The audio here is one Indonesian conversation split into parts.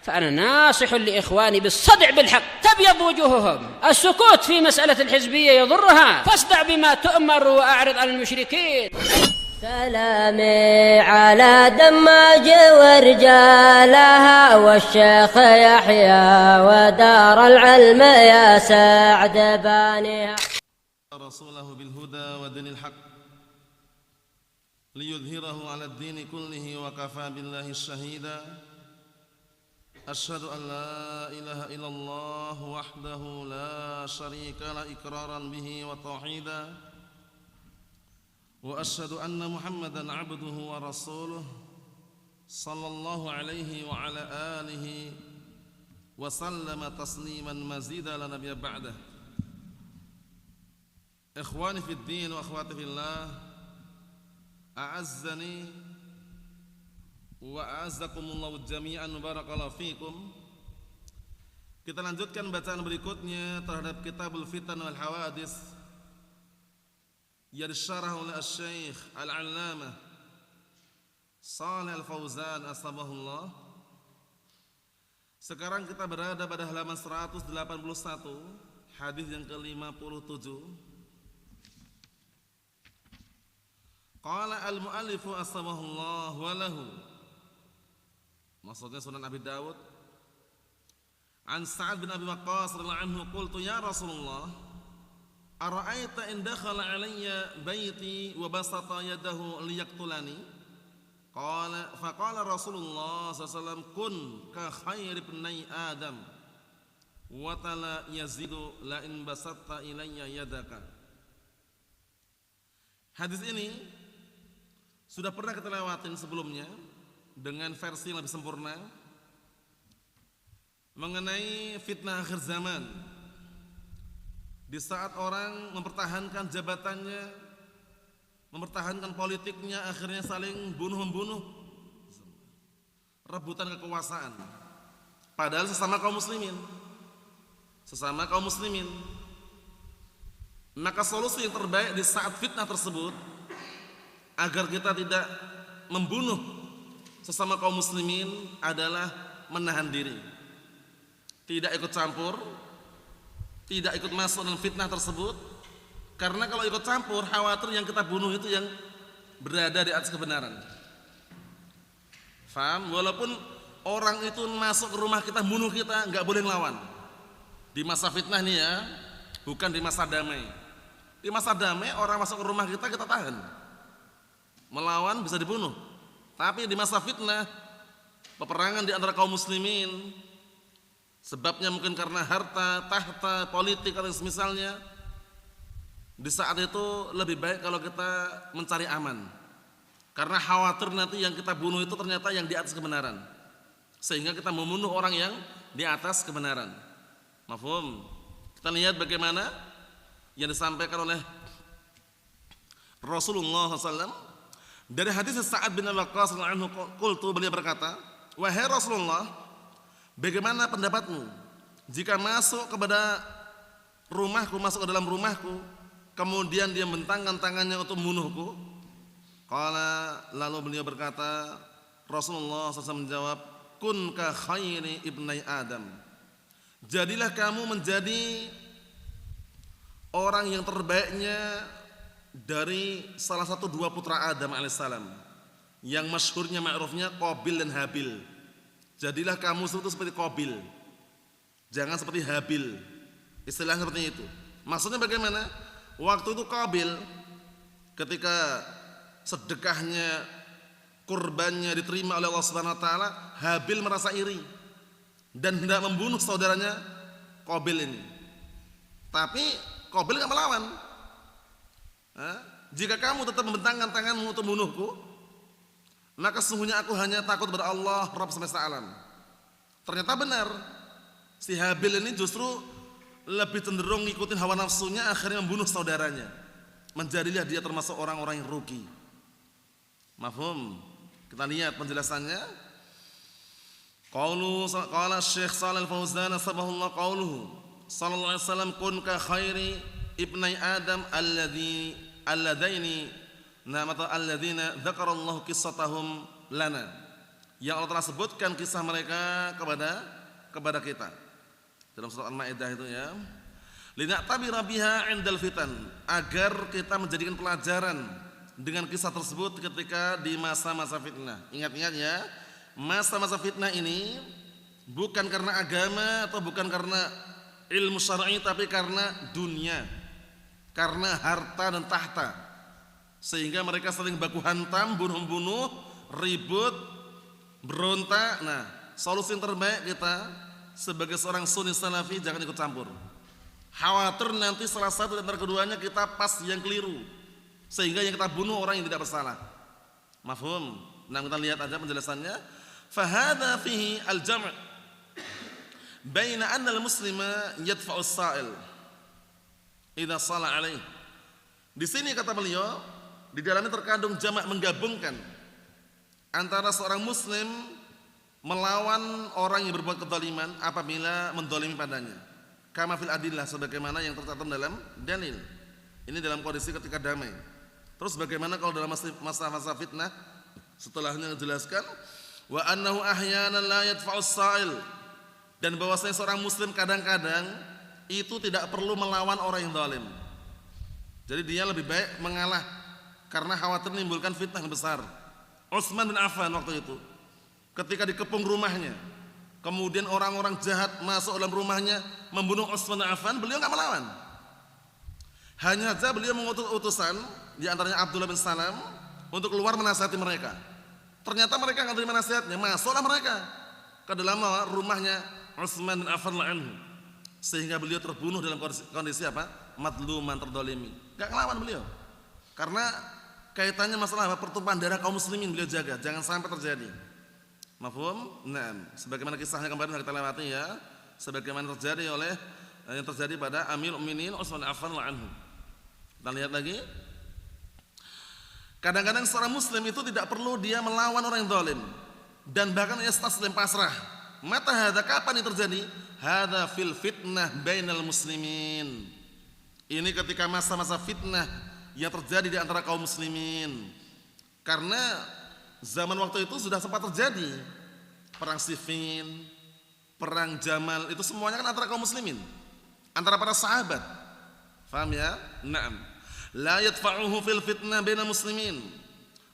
فأنا ناصح لإخواني بالصدع بالحق تبيض وجوههم. السكوت في مسألة الحزبية يضرها، فاصدع بما تؤمر وأعرض عن المشركين. سلامي على دماج ورجالها والشيخ يحيى ودار العلم يا سعد بانيها. رسوله بالهدى ودين الحق ليظهره على الدين كله وكفى بالله شهيدا. أشهد أن لا إله إلا الله وحده لا شريك له إقرارا به وتوحيدا، وأشهد أن محمدا عبده ورسوله صلى الله عليه وعلى آله وسلم تسليما مزيدا لا نبي بعده. إخواني في الدين وأخواتي في الله، أعزني wa'azzakumullahu jami'an barakallahu fikum. Kita lanjutkan bacaan berikutnya terhadap Kitabul Fitan wal Hawadis yang disyarah oleh Syekh Al-Allamah Shalih Al-Fauzan asbahullah. Sekarang kita berada pada halaman 181, hadis yang ke-57. Qala al-mu'allifu asbahullah wa lahu, maksudnya Sunan Abi Dawud, an Sa'ad bin Abi Waqqas radhiyallahu anhu, qultu ya Rasulullah, ara'aita in dakhala alayya baiti wa basata yadahu liyaqtulani? Faqala Rasulullah sallallahu alaihi wasallam, kun ka khairi ibnai Adam wa tala yazidu la in basatta ilayya yadaka. Hadis ini sudah pernah kita lewatin sebelumnya dengan versi yang lebih sempurna mengenai fitnah akhir zaman, di saat orang mempertahankan jabatannya, mempertahankan politiknya, akhirnya saling bunuh-membunuh, rebutan kekuasaan, padahal sesama kaum muslimin. Maka solusi yang terbaik di saat fitnah tersebut, agar kita tidak membunuh sesama kaum muslimin, adalah menahan diri, tidak ikut campur, tidak ikut masuk dalam fitnah tersebut. Karena kalau ikut campur, khawatir yang kita bunuh itu yang berada di atas kebenaran. Faham? Walaupun orang itu masuk ke rumah kita, bunuh kita, nggak boleh ngelawan. Di masa fitnah nih ya, bukan di masa damai. Di masa damai orang masuk ke rumah kita tahan, melawan bisa dibunuh. Tapi di masa fitnah, peperangan di antara kaum muslimin, sebabnya mungkin karena harta, tahta, politik atau semisalnya, di saat itu lebih baik kalau kita mencari aman, karena khawatir nanti yang kita bunuh itu ternyata yang di atas kebenaran, sehingga kita membunuh orang yang di atas kebenaran. Mafhum? Kita lihat bagaimana yang disampaikan oleh Rasulullah SAW dari hadis Sa'ad bin Abi Waqqas radhiyallahu anhu, qultu, beliau berkata, wahai Rasulullah, bagaimana pendapatmu jika masuk kepada rumahku, masuk ke dalam rumahku, kemudian dia membentangkan tangannya untuk membunuhku? Lalu beliau berkata, Rasulullah SAW menjawab, kun ka khairi ibnai Adam, jadilah kamu menjadi orang yang terbaiknya dari salah satu dua putra Adam alaihissalam, yang masyhurnya ma'rufnya Qabil dan Habil. Jadilah kamu itu seperti Qabil, jangan seperti Habil. Istilahnya seperti itu. Maksudnya bagaimana? Waktu itu Qabil ketika sedekahnya, kurbannya diterima oleh Allah Subhanahu wa taala, Habil merasa iri dan hendak membunuh saudaranya Qabil ini. Tapi Qabil enggak melawan. Jika kamu tetap membentangkan tanganmu untuk membunuhku, maka sesungguhnya aku hanya takut kepada Allah Rabb semesta alam. Ternyata benar, si Habil ini justru lebih cenderung ngikutin hawa nafsunya, akhirnya membunuh saudaranya. Menjadilah dia termasuk orang-orang yang rugi. Mafhum? Kita lihat penjelasannya. Qala Syekh Shalih Al-Fauzan sabahullah, qauluhu sallallahu alaihi wasallam, kun ka khairi ibnai Adam alladzina dzakarallahu qissatahum lana. yang Allah telah sebutkan kisah mereka kepada kita dalam surat Al-Maidah itu ya. Lina'tabira biha 'indal fitan, agar kita menjadikan pelajaran dengan kisah tersebut ketika di masa-masa fitnah. Ingat-ingat ya, masa-masa fitnah ini bukan karena agama atau bukan karena ilmu syar'i, tapi karena dunia, karena harta dan tahta, sehingga mereka saling baku hantam, bunuh-bunuh, ribut, berontak. Nah, solusi yang terbaik kita sebagai seorang sunni salafi jangan ikut campur. Khawatir nanti salah satu di antara keduanya kita pas yang keliru, sehingga yang kita bunuh orang yang tidak bersalah. Mafhum? Nah, kita lihat aja penjelasannya. Fahadha fihi al-jam' baina anna al-muslima yadfa'u as-sa'il idza shala alaih. Di sini kata beliau, di dalamnya terkandung jamak, menggabungkan antara seorang muslim melawan orang yang berbuat kezaliman apabila mendolimi padanya. Kama fil adillah, sebagaimana yang tercantum dalam dalil. Ini dalam kondisi ketika damai. Terus bagaimana kalau dalam masa-masa fitnah? Setelahnya dijelaskan wa annahu ahyanan la yadfa'u as-sa'il, dan bahwasanya seorang muslim kadang-kadang itu tidak perlu melawan orang yang zalim. Jadi dia lebih baik mengalah karena khawatir menimbulkan fitnah yang besar. Utsman bin Affan waktu itu ketika dikepung rumahnya, kemudian orang-orang jahat masuk dalam rumahnya membunuh Utsman bin Affan, beliau enggak melawan. Hanya saja beliau mengutus utusan di antaranya Abdullah bin Salam untuk keluar menasihati mereka. Ternyata mereka enggak terima nasihatnya, masuklah mereka ke dalam rumahnya Utsman bin Affan anhu, sehingga beliau terbunuh dalam kondisi apa? Madluman, terdolimi. Enggak ngelawan beliau. Karena kaitannya masalah pertumpahan darah kaum muslimin beliau jaga, jangan sampai terjadi. Mafhum? Nah, sebagaimana kisahnya kemarin kita lewati ya, sebagaimana yang terjadi pada Amirul Mukminin Utsman bin Affan anhu. Kita lihat lagi. Kadang-kadang seorang muslim itu tidak perlu dia melawan orang yang zalim, dan bahkan yastaslim, pasrah. Mata hadza, kapan ini terjadi? Hadza fil fitnah bainal muslimin. Ini ketika masa-masa fitnah yang terjadi di antara kaum muslimin. Karena zaman waktu itu sudah sempat terjadi perang Siffin, perang Jamal, itu semuanya kan antara kaum muslimin, antara para sahabat. Paham ya? Naam. La yadfa'uhu fil fitnah bainal muslimin.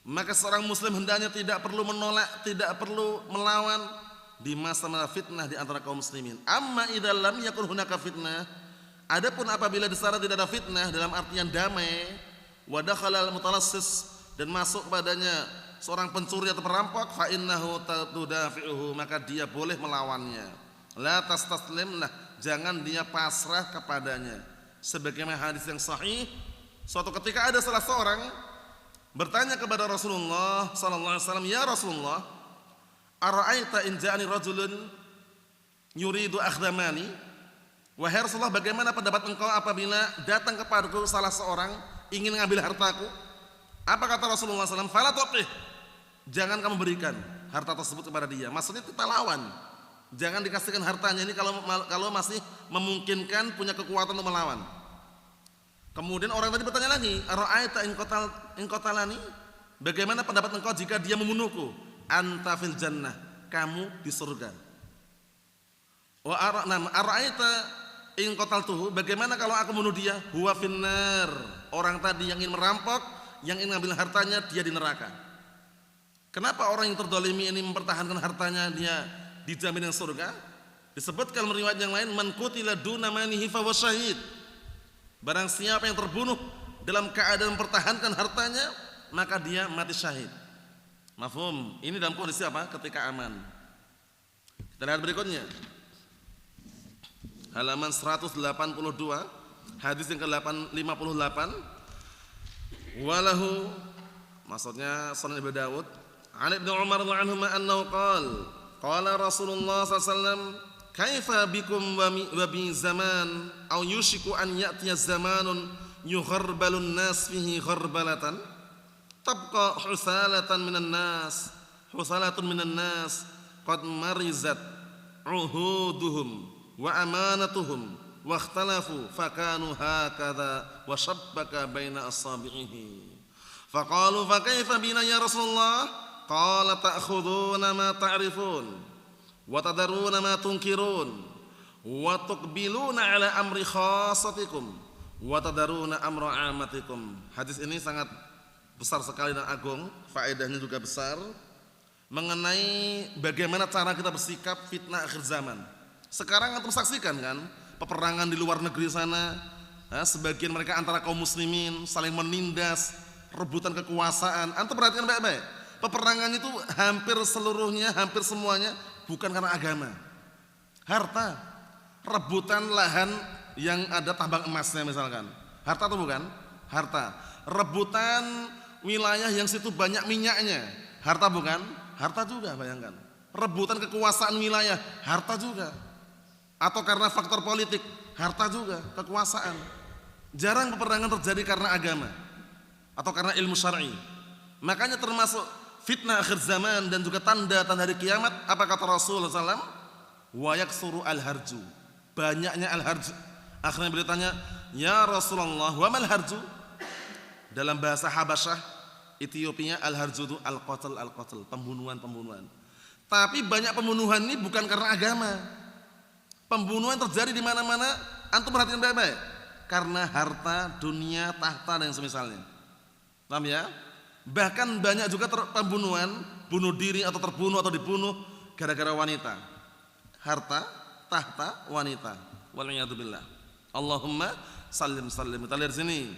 Maka seorang muslim hendaknya tidak perlu menolak, tidak perlu melawan di masa-masa fitnah di antara kaum muslimin. Amma idza lam yakun hunaka fitnah, adapun apabila di sana tidak ada fitnah dalam artian damai, wa dakhala al-mutalassis, dan masuk kepadanya seorang pencuri atau perampok, fa innahu tudafi'uhu, maka dia boleh melawannya. La tastaslimlah, jangan dia pasrah kepadanya. Sebagaimana hadis yang sahih, suatu ketika ada salah seorang bertanya kepada Rasulullah sallallahu alaihi wasallam, "Ya Rasulullah, ara'aita in ja'ani rajulun yuridu akhdamani?" Wahai Rasulullah, bagaimana pendapat engkau apabila datang kepadaku salah seorang ingin mengambil hartaku? Apa kata Rasulullah SAW? Fala tu'tih, jangan kamu berikan harta tersebut kepada dia. Maksudnya kita lawan, jangan dikasihkan hartanya ini kalau masih memungkinkan, punya kekuatan untuk melawan. Kemudian orang tadi bertanya lagi, ara'aita in qatalani, bagaimana pendapat engkau jika dia membunuhku? Anta fil jannah, kamu di surga. Wa ara'aita in qataltuhu, bagaimana kalau aku bunuh dia? Huwa finnar, orang tadi yang ingin merampok, yang ingin mengambil hartanya, dia di neraka. Kenapa orang yang terdolimi ini mempertahankan hartanya, dia dijamin dengan surga? Disebutkan riwayat yang lain, man qutila duna manihi fa syahid. Barang siapa yang terbunuh dalam keadaan mempertahankan hartanya, maka dia mati syahid. Mafhum? Ini dalam kondisi apa? Ketika aman. Kita lihat berikutnya. Halaman 182, hadis yang ke-58. Walahu, maksudnya Sunan Abu Dawud, an Ibnu Umar radhiyallahu anhu annahu qala Rasulullah sallallahu alaihi wasallam, kaifa bikum wa bi zaman aw yushiku an ya'tiya zamanun yugharbalun nas fihi gharbalatan tabqa husalatun minan nas qad marizat uhuduhum wa amanatuhum wa ikhtalafu fakanu hakadha wa shabbaka baina asabi'ihi faqalu fa kaifa bina ya Rasulullah qala ta'khuduna ma ta'rifun wa tadaruna ma tunkirun wa tuqbiluna ala amri khassatikum wa tadaruna amra amatikum. Hadis ini sangat besar sekali dan agung, faedahnya juga besar mengenai bagaimana cara kita bersikap fitnah akhir zaman. Sekarang antum saksikan kan peperangan di luar negeri sana, sebagian mereka antara kaum muslimin saling menindas, rebutan kekuasaan. Antum perhatikan baik-baik. Peperangan itu hampir seluruhnya, hampir semuanya bukan karena agama. Harta, rebutan lahan yang ada tambang emasnya misalkan. Harta atau bukan? Harta. Rebutan wilayah yang situ banyak minyaknya. Harta bukan? Harta juga, bayangkan. Rebutan kekuasaan wilayah, harta juga. Atau karena faktor politik, harta juga, kekuasaan. Jarang peperangan terjadi karena agama atau karena ilmu syar'i. Makanya termasuk fitnah akhir zaman dan juga tanda-tanda hari kiamat, apa kata Rasulullah SAW? Wa yaksuru al-harju, banyaknya al-harju. Akhirnya beliau tanya, ya Rasulullah, wa mal harju? Dalam bahasa Habasyah, Ethiopia, al-harju itu al-qatl, pembunuhan. Tapi banyak pembunuhan ini bukan karena agama. Pembunuhan terjadi di mana-mana, antum perhatikan baik-baik. Karena harta, dunia, tahta dan semisalnya. Paham ya? Bahkan banyak juga pembunuhan, bunuh diri atau terbunuh atau dibunuh gara-gara wanita. Harta, tahta, wanita. Wal'iyadzubillah. Allahumma sallim. Kita lihat sini.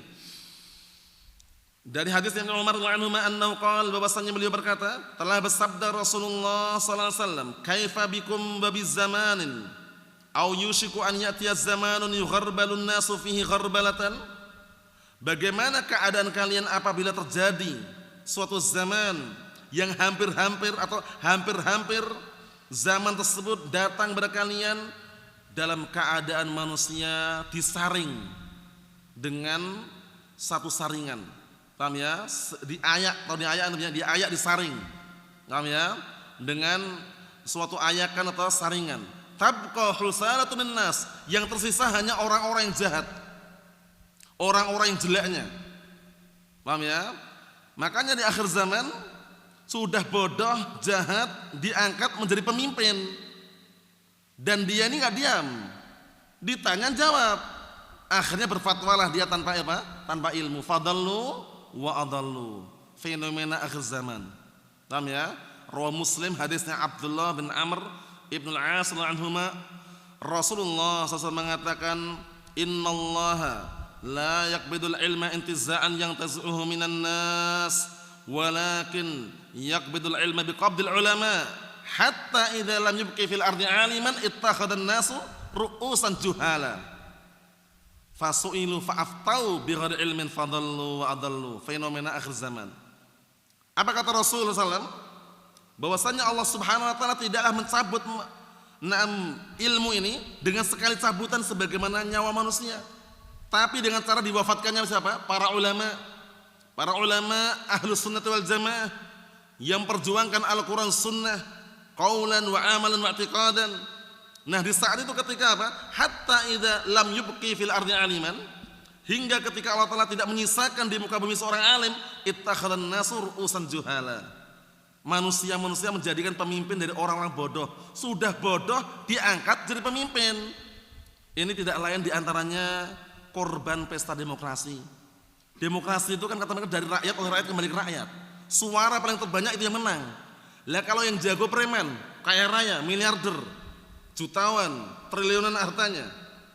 Dari hadis Ibnu Umar radhiyallahu anhu qala, bahwasanya beliau berkata, telah bersabda Rasulullah sallallahu alaihi wasallam, "Kaifa bikum babiz zamanin aw yushiku an ya'tiya zamanun yugharbalun nasu fihi gharbalatan?" Bagaimana keadaan kalian apabila terjadi suatu zaman yang hampir-hampir atau hampir-hampir zaman tersebut datang kepada kalian dalam keadaan manusia disaring dengan satu saringan. Paham ya? Diayak disaring. Paham ya? Dengan suatu ayakan atau saringan. Tabqa husalatu min nas, yang tersisa hanya orang-orang yang jahat. Orang-orang yang jeleknya. Paham ya? Makanya di akhir zaman sudah bodoh, jahat diangkat menjadi pemimpin. Dan dia ini enggak diam. Ditanya jawab. Akhirnya berfatwalah dia tanpa apa? Tanpa ilmu. Fadallu wa adallu. Fenomena akhir zaman. Paham ya? Rawi Muslim hadisnya Abdullah bin Amr Ibnu al-As anhuma, Rasulullah SAW mengatakan, innallaha la yaqbidul ilma intiza'an yantazi'uhu minan nas, walakin yaqbidul ilma biqabdil ulama, hatta idza lam yubqi fil ardi aliman ittakhadhan nasu ru'usan juhala fasu'ilu fa'aftau bighairi ilmin fadallu wa adallu. Fenomena akhir zaman. Apa kata Rasulullah SAW? Bahwasanya Allah Subhanahu wa taala tidaklah mencabut ilmu ini dengan sekali cabutan sebagaimana nyawa manusia, tapi dengan cara diwafatkannya siapa? Para ulama Ahlus Sunnah wal Jamaah yang perjuangkan Al-Qur'an Sunnah qaulan wa amalan wa i'tiqadan. Nah, di saat itu ketika apa? Hatta idza lam yubqi fil ardi aliman, hingga ketika Allah taala tidak menyisakan di muka bumi seorang alim, ittakhadhan nasu ru'usan juhala. Manusia menjadikan pemimpin dari orang-orang bodoh. Sudah bodoh diangkat jadi pemimpin. Ini tidak lain diantaranya korban pesta demokrasi. Demokrasi itu kan kata mereka dari rakyat, oleh rakyat kembali ke rakyat. Suara paling terbanyak itu yang menang. Lah kalau yang jago preman, kaya raya, miliarder, jutawan, triliunan hartanya,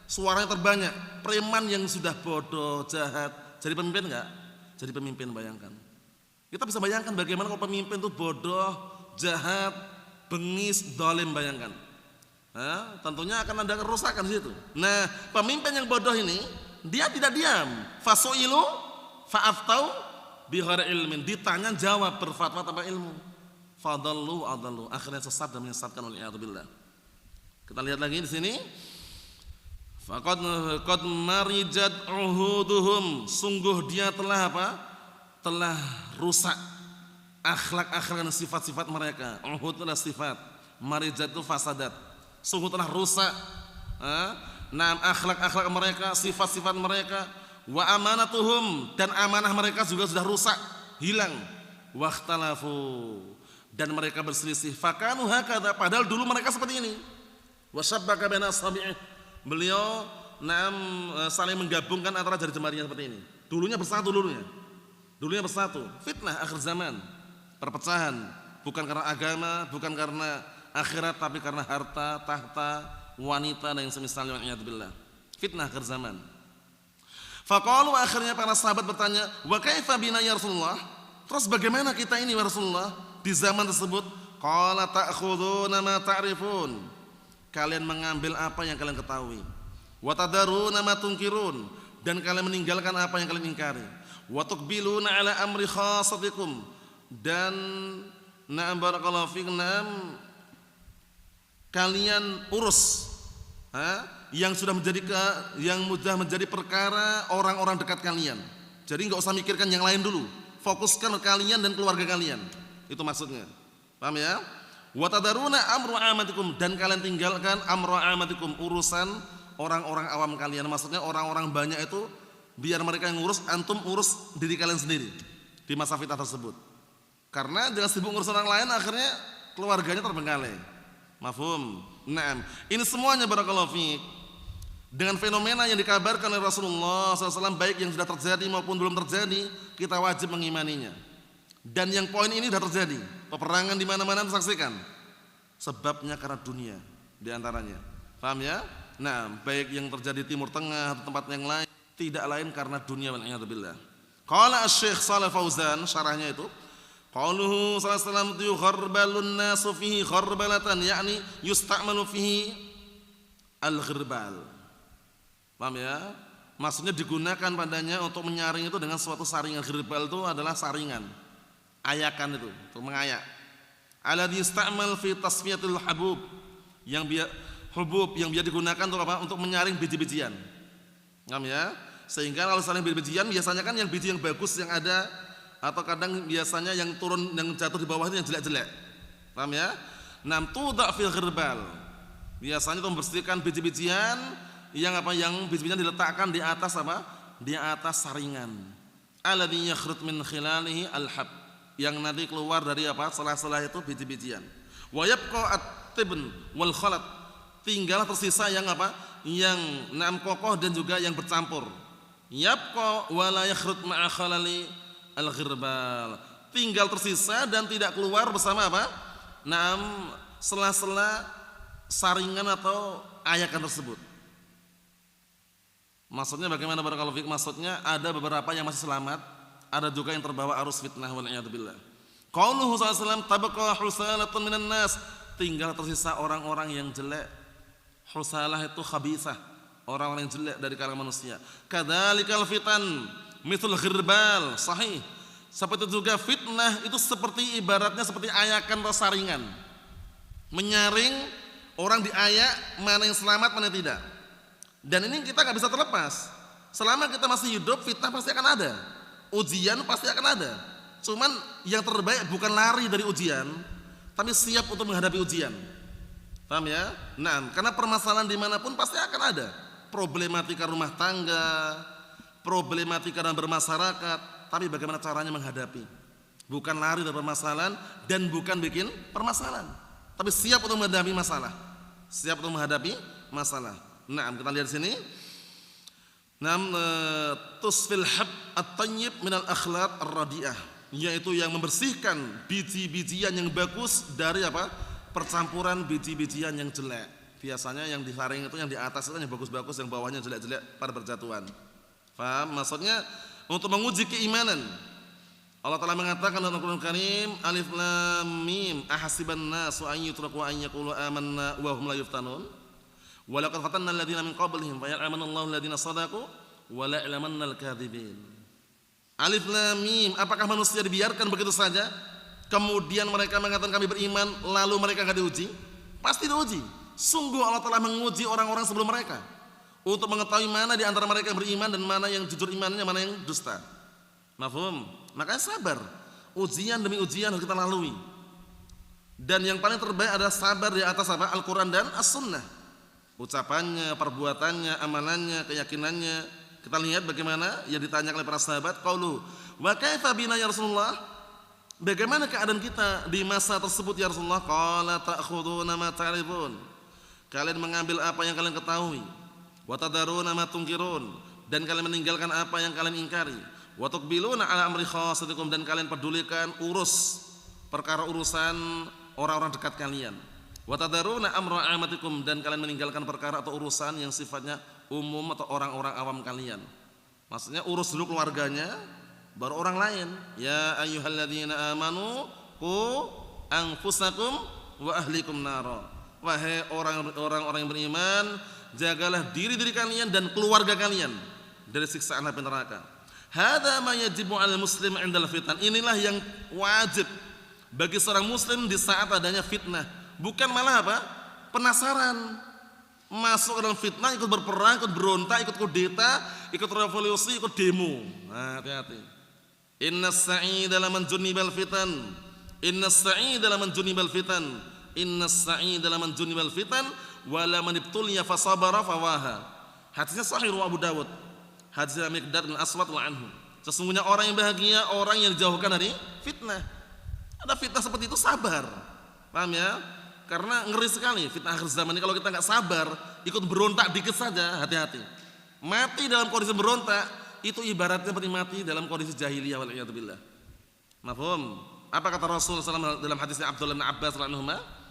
suaranya terbanyak, preman yang sudah bodoh, jahat, jadi pemimpin enggak? Jadi pemimpin, bayangkan. Kita bisa bayangkan bagaimana kalau pemimpin itu bodoh, jahat, bengis, zalim, bayangkan. Nah, tentunya akan ada kerusakan di situ. Nah, pemimpin yang bodoh ini dia tidak diam. Fasu'ilu fa'aftau bighairi ilmin. Ditanya jawab, berfatwa tanpa ilmu. Fadallu adallu. Akhirnya sesat dan menyesatkan, oleh a'udzubillah. Kita lihat lagi di sini. Faqad marijat uhuduhum. Sungguh dia telah apa? Telah rusak akhlak-akhlak dan sifat-sifat mereka. Uhud adalah sifat, marijat itu fasadat. Sungguh telah rusak akhlak-akhlak mereka, sifat-sifat mereka. Wa amanatuhum, dan amanah mereka juga sudah rusak, hilang. Wakhtalafu, dan mereka berselisih. Fakanu hakadha, padahal dulu mereka seperti ini. Wa syabbaka baina asabi'ih, beliau saling menggabungkan antara jari jemarinya seperti ini. Dulunya bersatu. Fitnah akhir zaman, perpecahan, bukan karena agama, bukan karena akhirat, tapi karena harta, tahta, wanita dan yang semisalnya. Wa'iyadzubillah. Fitnah akhir zaman. Faqalu, akhirnya para sahabat bertanya, wa kaifa bina ya Rasulullah? Terus bagaimana kita ini ya Rasulullah di zaman tersebut? Qala ta'khuduna ma ta'rifun. Kalian mengambil apa yang kalian ketahui. Wa tadaruna ma tunkirun, dan kalian meninggalkan apa yang kalian ingkari. Wa tuqbiluna ala amri khassatikum, dan na'am barakallahu fikum, kalian urus yang sudah menjadi perkara orang-orang dekat kalian. Jadi enggak usah mikirkan yang lain dulu. Fokuskan kalian dan keluarga kalian. Itu maksudnya. Paham ya? Wa tadaruna amru amatikum, dan kalian tinggalkan amru amatikum, urusan orang-orang awam kalian. Maksudnya orang-orang banyak itu biar mereka yang ngurus, antum urus diri kalian sendiri di masa fitnah tersebut. Karena jangan sibuk ngurus orang lain, akhirnya keluarganya terbengkalai. Mafhum? Naam. Ini semuanya barakallahu fiik dengan fenomena yang dikabarkan oleh Rasulullah SAW, baik yang sudah terjadi maupun belum terjadi, kita wajib mengimaninya. Dan yang poin ini sudah terjadi, peperangan di mana-mana disaksikan. Sebabnya karena dunia di antaranya. Paham ya? Nah, baik yang terjadi Timur Tengah atau tempat yang lain, tidak lain karena dunia. Wal'iyadzubillah. Qala Asy-Syaikh Shalih Fauzan, syarahnya itu, qauluhu sallallahu alaihi wasallam yugharbalun nasu fihi gharbalatan, yakni yusta'malu fihi al-ghirbal. Paham ya? Maksudnya digunakan padanya untuk menyaring itu dengan suatu saringan. Ghirbal itu adalah saringan, ayakan itu, untuk mengayak. Alladzi yusta'mal fi tasfiyatil hubub, yang biasa digunakan untuk apa? Untuk menyaring biji-bijian. Paham ya? Sehingga kalau saling biji-bijian biasanya kan yang biji yang bagus yang ada, atau kadang biasanya yang turun, yang jatuh di bawah itu yang jelek-jelek. Paham ya? Nam tuda' fil ghirbal. Biasanya itu membersihkan biji-bijian yang biji-bijian diletakkan di atas apa? Di atas saringan. Alladzi yakhruj min khilalihi al-hab, yang nanti keluar dari apa? Sela-sela itu biji-bijian. Wa yabqa at-tibn wal khalat, tinggal tersisa yang apa? Yang kokoh dan juga yang bercampur. Yabqa wa la yakhruj ma'a khalali al-ghirbal, tinggal tersisa dan tidak keluar bersama apa? Sela-sela saringan atau ayakan tersebut. Maksudnya bagaimana barakallahu fiik? Maksudnya ada beberapa yang masih selamat, ada juga yang terbawa arus fitnah. Wal'iyadzubillah. Qauluhu sallallahu alaihi wasallam tabqa husalatun minan nas, tinggal tersisa orang-orang yang jelek. Husalah itu khabithah, orang-orang yang jelek dari kalangan manusia. Kadzalikal fitan mithl ghirbal, sahih. Seperti itu juga fitnah itu seperti ibaratnya seperti ayakan atau saringan. Menyaring orang diayak, mana yang selamat, mana yang tidak. Dan ini kita nggak bisa terlepas. Selama kita masih hidup, fitnah pasti akan ada, ujian pasti akan ada. Cuman yang terbaik bukan lari dari ujian, tapi siap untuk menghadapi ujian. Paham ya? Nah, karena permasalahan dimanapun pasti akan ada. Problematika rumah tangga, problematika dalam bermasyarakat, tapi bagaimana caranya menghadapi. Bukan lari dari permasalahan dan bukan bikin permasalahan, tapi siap untuk menghadapi masalah. Siap untuk menghadapi masalah. Nah, kita lihat sini. Tusfil hab at-tayyib minal akhlaq ar-radi'ah, yaitu yang membersihkan biji-bijian yang bagus dari apa? Percampuran biji-bijian yang jelek. Biasanya yang disaring itu yang di atas itu yang bagus-bagus, yang bawahnya jelek-jelek pada berjatuhan. Paham? Maksudnya untuk menguji keimanan. Allah Ta'ala mengatakan dalam Al-Quran Karim, Alif Lam Mim, ahasiban nasu an yutraku an yaqulu amanna wa hum la yuftanun. Wa laqad fatanna alladziina min qablihim fa ya'lamanna Allahu alladziina shadaqu wa la ya'lamanna al-kadzibin. Alif Lam Mim, apakah manusia dibiarkan begitu saja kemudian mereka mengatakan kami beriman lalu mereka enggak diuji? Pasti diuji. Sungguh Allah Ta'ala menguji orang-orang sebelum mereka untuk mengetahui mana di antara mereka yang beriman dan mana yang jujur imannya, mana yang dusta. Mafhum? Makanya sabar. Ujian demi ujian harus kita lalui. Dan yang paling terbaik adalah sabar di atas apa? Al-Quran dan As-Sunnah. Ucapannya, perbuatannya, amalannya, keyakinannya. Kita lihat bagaimana yang ditanyakan oleh para sahabat. Qaulu, wa kaifa bina ya Rasulullah? bagaimana keadaan kita di masa tersebut ya Rasulullah? Qala ta'khuduna ma ta'rifun. Kalian mengambil apa yang kalian ketahui. Wa tadaruna ma tunkirun, dan kalian meninggalkan apa yang kalian ingkari. Wa tuqbiluna ala amri khassatikum, dan kalian pedulikan perkara urusan orang-orang dekat kalian. Wa tadaruna amra amatikum, dan kalian meninggalkan perkara atau urusan yang sifatnya umum atau orang-orang awam kalian. Maksudnya urus dulu keluarganya baru orang lain. Ya ayyuhalladzina amanu qu anfusakum wa ahlikum nara. Wahai orang-orang yang beriman, jagalah diri kalian dan keluarga kalian dari siksaan api neraka. Hadza ma yajibu 'alal muslim 'indal fitan. Inilah yang wajib bagi seorang muslim di saat adanya fitnah. Bukan malah apa? Penasaran. Masuk ke dalam fitnah, ikut berperang, ikut berontak, ikut kudeta, ikut revolusi, ikut demo. Nah, hati-hati. Innas sa'ida laman junibal fitan. Innas sa'ida laman junibal fitan. Innas sa'ida laman junibal fitan wa laman ibtuliya fasabara fawaha. Hadisnya sahih riwayat Abu Dawud. Hadisnya Miqdad bin Aswad wa anhu. Sesungguhnya orang yang bahagia orang yang dijauhkan dari fitnah. Ada fitnah seperti itu sabar. Paham ya? Karena ngeri sekali fitnah akhir zaman ini. Kalau kita enggak sabar, ikut berontak dikit saja, hati-hati. Mati dalam kondisi berontak itu ibaratnya seperti mati dalam kondisi jahiliyah wal iyad billah. Mafhum? Apa kata Rasulullah SAW dalam hadisnya Abdullah bin Abbas radhiyallahu anhu?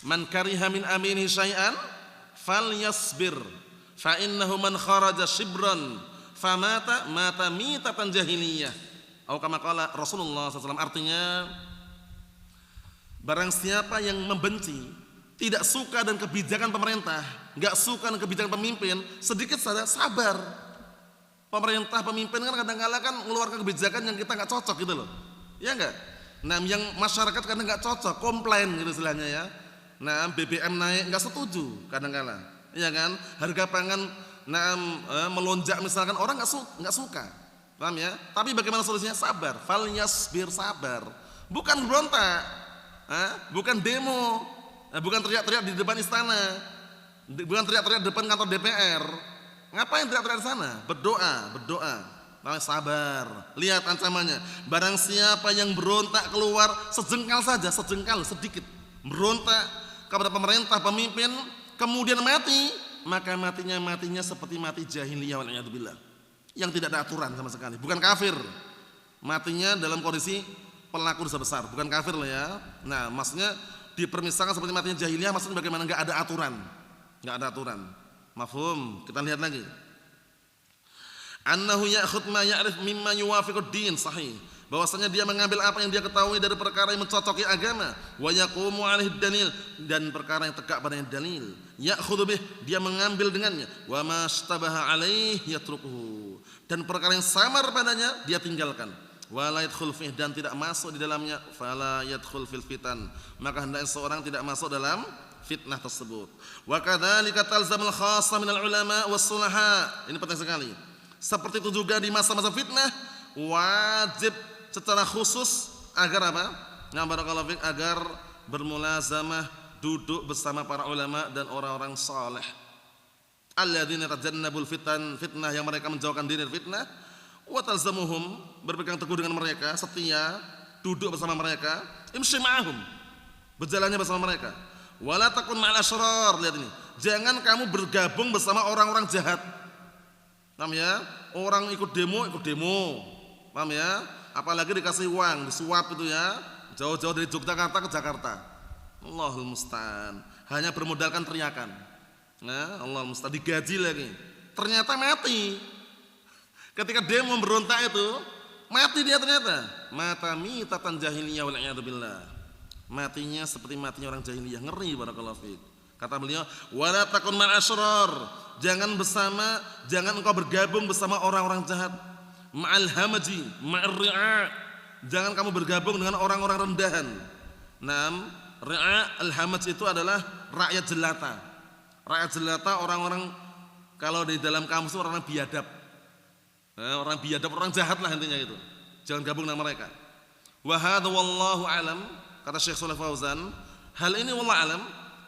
Man kariha min aminihi syai'an falyasbir fa innahu man kharaja shibran famata mata mitatan jahiliyah. Atau kama qala Rasulullah SAW, artinya barang siapa yang membenci, tidak suka dan kebijakan pemerintah, enggak suka dan kebijakan pemimpin, sedikit saja sabar. Pemerintah pemimpin kan kadang-kadang kan mengeluarkan kebijakan yang kita enggak cocok gitu loh. Ya enggak? Nah, yang masyarakat kadang enggak cocok, komplain gitu istilahnya ya. Nah, BBM naik enggak setuju kadang-kadang. Iya kan? Harga pangan melonjak misalkan orang enggak suka. Paham ya? Tapi bagaimana solusinya? Sabar. Falyasbir, sabar. Bukan berontak. Bukan demo, bukan teriak-teriak di depan istana, bukan teriak-teriak di depan kantor DPR. Ngapain teriak-teriak di sana? Berdoa. Sabar. Lihat ancamannya. Barang siapa yang berontak keluar sejengkal saja, sedikit, berontak kepada pemerintah, pemimpin, kemudian mati, maka matinya seperti mati jahiliyah wal iyad billah, yang tidak ada aturan sama sekali. Bukan kafir, matinya dalam kondisi pelaku dosa besar, bukan kafir loh ya. Nah, maksudnya dipermisalkan seperti matinya jahiliyah, maksudnya bagaimana enggak ada aturan. Mafhum? Kita lihat lagi. Annahu ya'khudh ma ya'rif mimma yuwafiqud din, sahih. Bahwasanya dia mengambil apa yang dia ketahui dari perkara yang mencocoki agama, wa yaqumu 'alaihi dalil, dan perkara yang tegak padanya dalil. Ya'khudhu bih, dia mengambil dengannya, wa mastabaha 'alaihi yatrukuhu, dan perkara yang samar padanya dia tinggalkan. Wala yadkhul fih, dan tidak masuk di dalamnya. Fala yadkhul fil fitan, maka hendaknya seorang tidak masuk dalam fitnah tersebut. Wa kadzalika talzamul khassah minal ulama was sulaha. Ini penting sekali. Seperti itu juga di masa-masa fitnah wajib secara khusus agar apa? Barakallahu fik, agar bermulazamah, duduk bersama para ulama dan orang-orang saleh. Alladzina tajannabul fitnah, yang mereka menjauhkan diri dari fitnah. Wa talzamuhum, berpegang teguh dengan mereka, setia, duduk bersama mereka, imshi ma'ahum, berjalannya bersama mereka. Wala takun ma'al asyrar, lihat ini. Jangan kamu bergabung bersama orang-orang jahat. Paham ya? Orang ikut demo. Paham ya? Apalagi dikasih uang, disuap itu ya. Jauh-jauh dari Yogyakarta ke Jakarta. Allahul musta'an. Hanya bermodalkan teriakan. Nah, Allahul musta'an, digaji lagi. Ternyata mati. Ketika demo berontak itu, mati dia ternyata. Mata mitatan jahiliyah wal iyad billah. Matinya seperti matinya orang jahiliyah. Ngeri, barakallahu fiik. Kata beliau, wala takun ma'al asyrar. Jangan engkau bergabung bersama orang-orang jahat. Ma'al hamaji, ma'al ri'a. Jangan kamu bergabung dengan orang-orang rendahan. Naam, ri'a al-hamaj itu adalah rakyat jelata. Rakyat jelata orang-orang, kalau di dalam kamus itu orang biadab. Orang biadab, orang jahat lah intinya itu. Jangan gabung dengan mereka. Wa hadza wallahu alam, kata Syekh Shalih Fauzan, hal ini wallahu alam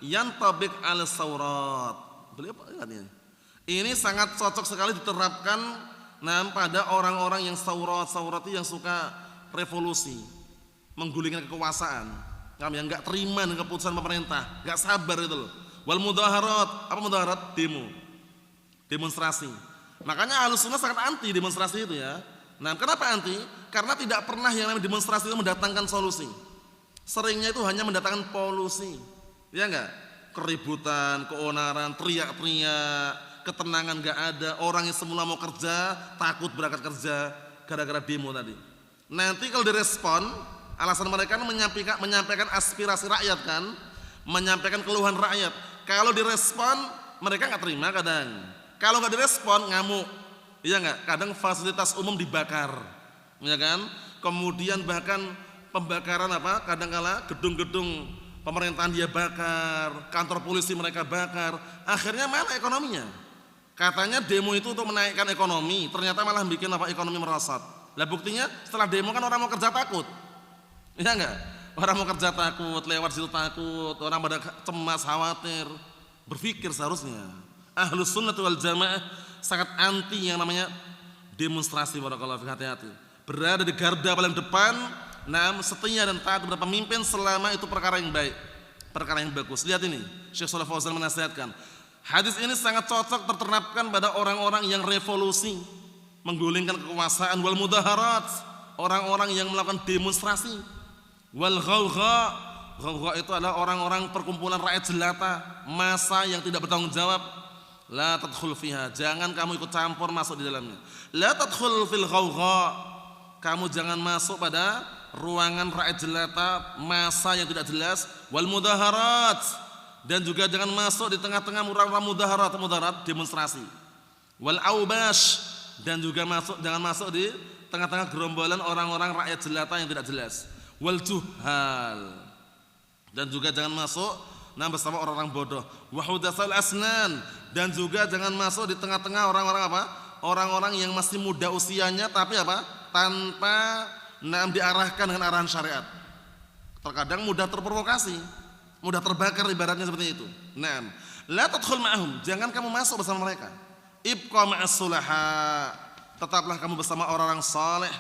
yantabiq al saurat. Beliau ingat ini sangat cocok sekali diterapkan pada orang-orang yang saurat itu yang suka revolusi. menggulingkan kekuasaan. Kami yang enggak terima dengan keputusan pemerintah, enggak sabar itu loh. Wal mudhaharat, apa mudhaharat? Demo. Demonstrasi. Makanya Ahlussunnah sangat anti demonstrasi itu ya. Nah, kenapa anti? Karena tidak pernah yang namanya demonstrasi itu mendatangkan solusi. Seringnya itu hanya mendatangkan polusi. Ya enggak? Keributan, keonaran, teriak-teriak, ketenangan enggak ada. Orang yang semula mau kerja takut berangkat kerja gara-gara demo tadi. Nanti kalau direspon, alasan mereka menyampaikan aspirasi rakyat kan, menyampaikan keluhan rakyat. Kalau direspon mereka nggak terima kadang. Kalau nggak direspon ngamuk, iya nggak? Kadang fasilitas umum dibakar, ya kan? Kemudian bahkan pembakaran apa? Kadang-kala gedung-gedung pemerintahan dia bakar, kantor polisi mereka bakar. Akhirnya mana ekonominya? Katanya demo itu untuk menaikkan ekonomi, ternyata malah bikin apa? Ekonomi merosot. Lah buktinya setelah demo kan orang mau kerja takut. Iya enggak? Orang mau kerja takut, lewat situ takut, orang pada cemas, khawatir. Berpikir seharusnya Ahlus Sunnah wal Jamaah sangat anti yang namanya demonstrasi. Barakallahu fiik, hati-hati. Berada di garda paling depan, setia dan taat kepada pemimpin selama itu perkara yang baik, perkara yang bagus. Lihat ini, Syekh Shalih Fauzan menasihatkan. Hadis ini sangat cocok terterapkan pada orang-orang yang revolusi, menggulingkan kekuasaan, wal mudaharat, orang-orang yang melakukan demonstrasi. Wal ghawgha, ghawgha itu adalah orang-orang perkumpulan rakyat jelata, massa yang tidak bertanggung jawab. La tadkhul fiha, jangan kamu ikut campur masuk di dalamnya. La tadkhul fil ghawgha, kamu jangan masuk pada ruangan rakyat jelata, massa yang tidak jelas. Wal mudaharat, dan juga jangan masuk di tengah-tengah orang-orang mudaharat demonstrasi. Wal aubash, dan juga jangan masuk di tengah-tengah gerombolan orang-orang rakyat jelata yang tidak jelas. Wal juhal, dan juga jangan masuk bersama orang-orang bodoh. Wa hudatsal asnan, dan juga jangan masuk di tengah-tengah orang-orang apa? Orang-orang yang masih muda usianya tapi apa? Tanpa diarahkan dengan arahan syariat. Terkadang mudah terprovokasi, mudah terbakar ibaratnya seperti itu. La tadkhul ma'ahum, jangan kamu masuk bersama mereka. Ibqa ma'as sulaha, tetaplah kamu bersama orang-orang saleh,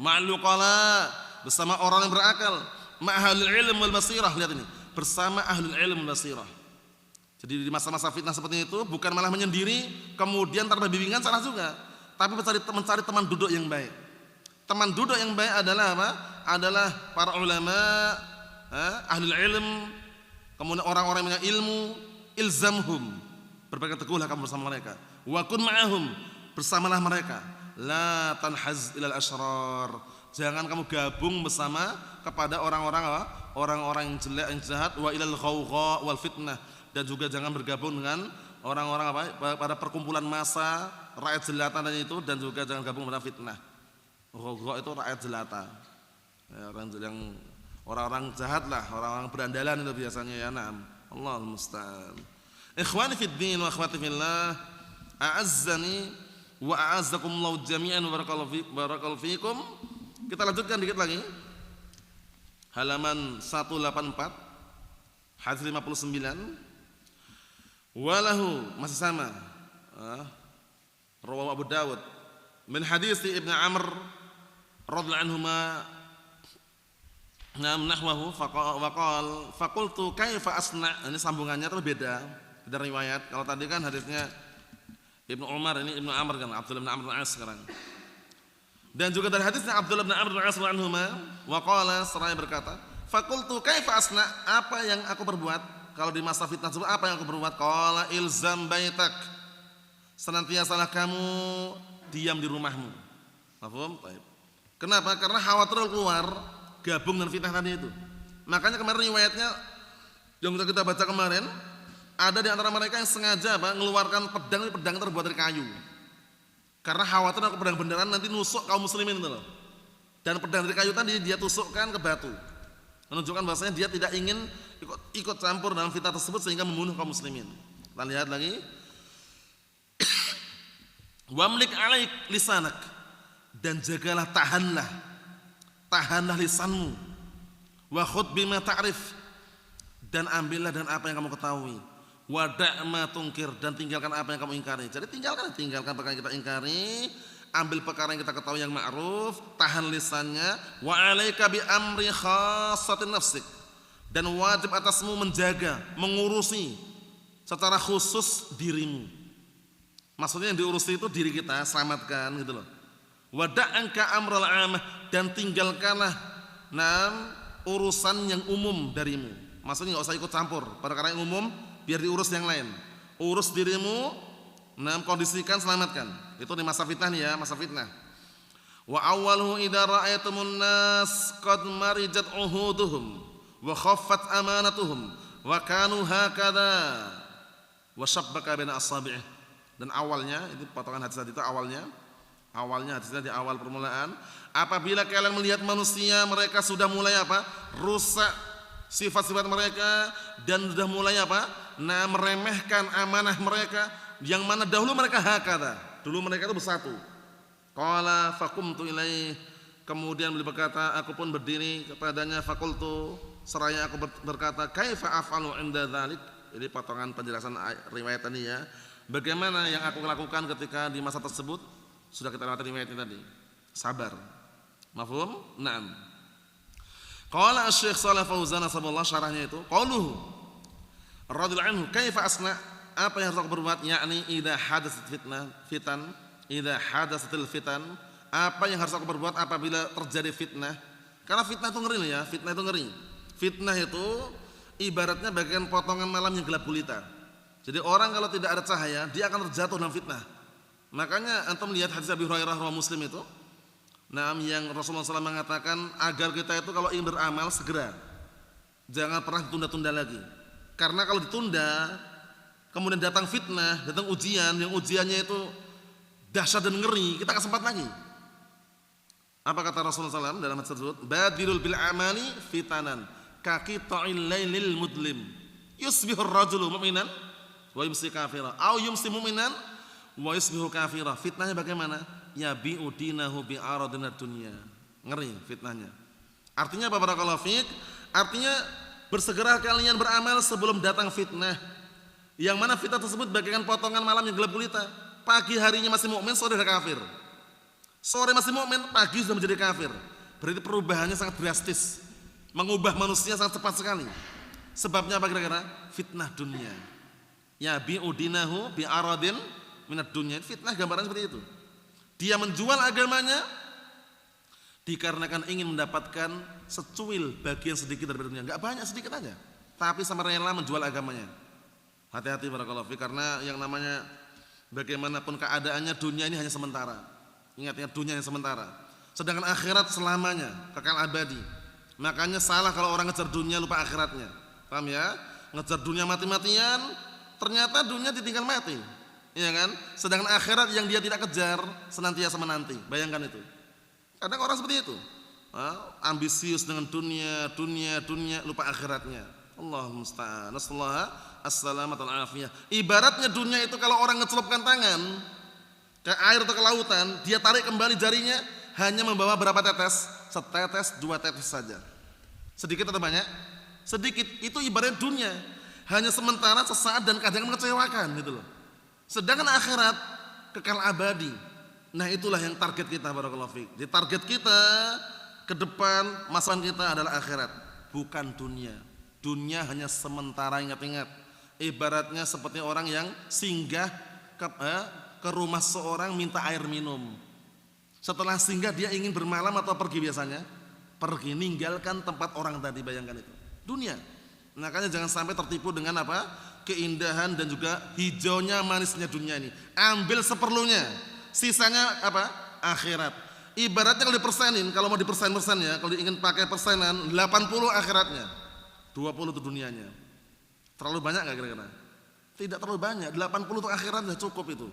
ma'al uqala, bersama orang yang berakal, ma'ahlul ilm wal basirah. Lihat ini, bersama ahlul ilm wal basirah. Jadi di masa-masa fitnah seperti itu bukan malah menyendiri kemudian tanpa bimbingan, salah juga, tapi mencari teman duduk yang baik. Teman duduk yang baik adalah apa? Adalah para ulama, ahlul ilm, kemudian orang-orang yang punya ilmu. Ilzamhum, berpegang teguhlah kamu bersama mereka. Wa kun ma'ahum, bersamalah mereka. La tanhaz ilal asyrar, jangan kamu gabung bersama kepada orang-orang yang jelek, yang jahat. Wa ilal ghawgha wal fitnah, dan juga jangan bergabung dengan orang-orang pada perkumpulan massa rakyat jelata tadi itu, dan juga jangan gabung pada fitnah. Ghawgha itu rakyat jelata, ya, orang jahat lah, orang-orang berandalan itu biasanya ya. Allahul musta'an. Ikhwani fid din wa akhwati fillah, a'azzani wa a'azzakumullahu jami'an wa barakallahu fiikum. Kita lanjutkan dikit lagi. Halaman 184, hadis 59. Walahu, masih sama. Rawahu Abu Dawud min hadis Ibnu Amr radhiyallahu anhuma nahwahu faqal faqultu kaifa asna. Ini sambungannya itu beda dari riwayat. Kalau tadi kan hadisnya Ibnu Umar, ini Ibnu Amr kan, Abdullah bin Amr bin As sekarang. Dan juga dari hadisnya Abdullah bin Amr bin As anhuma waqala, seraya berkata, faqultu kaifa asna, apa yang aku perbuat kalau di masa fitnah tersebut, apa yang aku perbuat? Qala ilzam baitak, senantiasalah kamu diam di rumahmu. Paham? Baik. Kenapa? Karena khawatir keluar gabung dengan fitnah tadi itu. Makanya kemarin riwayatnya yang kita baca kemarin, ada di antara mereka yang sengaja mengeluarkan pedang terbuat dari kayu. Karena khawatir kalau pedang beneran nanti nusuk kaum muslimin itu loh. Dan pedang dari kayu tadi dia tusukkan ke batu, menunjukkan bahwasanya dia tidak ingin ikut campur dalam fitnah tersebut sehingga membunuh kaum muslimin. Kita lihat lagi. Wamlik alaik lisanak, dan jagalah, tahanlah lisanmu. Wa khudh bima ta'rif, dan ambillah dan apa yang kamu ketahui. Wa da' ma tunkir, dan tinggalkan apa yang kamu ingkari. Jadi tinggalkan perkara yang kita ingkari. ambil perkara yang kita ketahui yang ma'ruf, tahan lisannya, wa 'alaika bi amri khassatin nafsik, dan wajib atasmu menjaga, mengurusi secara khusus dirimu. Maksudnya yang diurusi itu diri kita, selamatkan gitu loh. Wa da'anka amral 'amah, dan tinggalkanlah urusan yang umum darimu. Maksudnya enggak usah ikut campur perkara yang umum, biar diurus yang lain. Urus dirimu, kondisikan, selamatkan. Itu di masa fitnah nih ya, masa fitnah. Wa awwaluhu idza ra'aytumun nas qad marijat uhuduhum wa khaffat amanatuhum wa kanu hakadha wa shabbaka baina asabi'ih. Dan awalnya, itu potongan hadis tadi itu awalnya hadisnya di awal permulaan, apabila kalian melihat manusia mereka sudah mulai rusak sifat-sifat mereka dan sudah mulai meremehkan amanah mereka, yang mana dahulu mereka hakada, dulu mereka itu bersatu. Qala faqumtu ilaih, kemudian beliau berkata, aku pun berdiri kepadanya, faqultu, seraya aku berkata, kaifa af'alu 'inda dzalik. Ini potongan penjelasan riwayat tadi ya. Bagaimana yang aku lakukan ketika di masa tersebut? Sudah kita lewati riwayatnya tadi. Sabar. Mafhum? Naam. Qala Asy-Syaikh Shalih Fauzan sabullah, syarahnya itu, qauluhu radhiyallahu anhu, kaifa asna, apa yang harus aku berbuat, yakni idza hadatsat fitan, apa yang harus aku berbuat apabila terjadi fitnah. Karena fitnah itu ngeri ya, fitnah itu ngeri. Fitnah itu ibaratnya bagaikan potongan malam yang gelap gulita. Jadi orang kalau tidak ada cahaya, dia akan terjatuh dalam fitnah. Makanya antum lihat hadis Abi Hurairah riwayat Muslim itu, yang Rasulullah SAW mengatakan agar kita itu kalau ingin beramal segera, jangan pernah tunda-tunda lagi. Karena kalau ditunda, kemudian datang fitnah, datang ujian, yang ujiannya itu dahsyat dan ngeri, kita akan sempat lagi. Apa kata Rasulullah SAW dalam hadis tersebut? Badirul bil amali fitanan kaqita'il lailil mudlim yusbihur rajulu mu'minan wa yumsi kafira au yumsi mu'minan wa yusbihu kafira. Fitnahnya bagaimana? Yabi'u dinahu bi'aradin dunya. Ngeri fitnahnya. Artinya apa barakallahu fiik? Artinya bersegera kalian beramal sebelum datang fitnah. Yang mana fitnah tersebut bagaikan potongan malam yang gelap gulita. Pagi harinya masih mukmin, sore sudah kafir. Sore masih mukmin, pagi sudah menjadi kafir. Berarti perubahannya sangat drastis. Mengubah manusia sangat cepat sekali. Sebabnya apa kira-kira? Fitnah dunia. Yabi'u dinahu bi'aradin minad dunya. Fitnah gambaran seperti itu. Dia menjual agamanya dikarenakan ingin mendapatkan secuil bagian sedikit dari dunia. Enggak banyak, sedikit aja. Tapi sama rela menjual agamanya. Hati-hati barakallahu fi, karena yang namanya bagaimanapun keadaannya dunia ini hanya sementara. Ingat dunia yang sementara. Sedangkan akhirat selamanya, kekal abadi. Makanya salah kalau orang ngejar dunia lupa akhiratnya. Paham ya? Ngejar dunia mati-matian, ternyata dunia ditinggal mati. Iya kan? Sedangkan akhirat yang dia tidak kejar senantiasa menanti. Bayangkan itu. Kadang orang seperti itu. Ambisius dengan dunia, lupa akhiratnya. Allahumma musta'an. Nasallahu as-salamat al-afiyah. Ibaratnya dunia itu kalau orang ngecelupkan tangan ke air atau ke lautan, dia tarik kembali jarinya hanya membawa berapa tetes? Setetes, 2 tetes saja. Sedikit atau banyak? Sedikit. Itu ibarat dunia. Hanya sementara, sesaat, dan kadang mengecewakan gitu loh. Sedangkan akhirat kekal abadi. Nah itulah yang target kita barakallahu fiik. Jadi target kita ke depan, masa kita adalah akhirat, bukan dunia. Dunia hanya sementara, ingat-ingat. Ibaratnya seperti orang yang singgah ke rumah seorang minta air minum. Setelah singgah dia ingin bermalam atau pergi biasanya? Pergi, ninggalkan tempat orang tadi, bayangkan itu. Dunia. Makanya jangan sampai tertipu dengan apa? Keindahan dan juga hijaunya manisnya dunia ini. Ambil seperlunya. Sisanya apa? Akhirat. Ibaratnya kalau dipersenin, kalau mau dipersen-persen ya, kalau ingin pakai persenan, 80 akhiratnya, 20 itu dunianya. Terlalu banyak enggak kira-kira? Tidak terlalu banyak, 80 itu akhirat sudah cukup itu.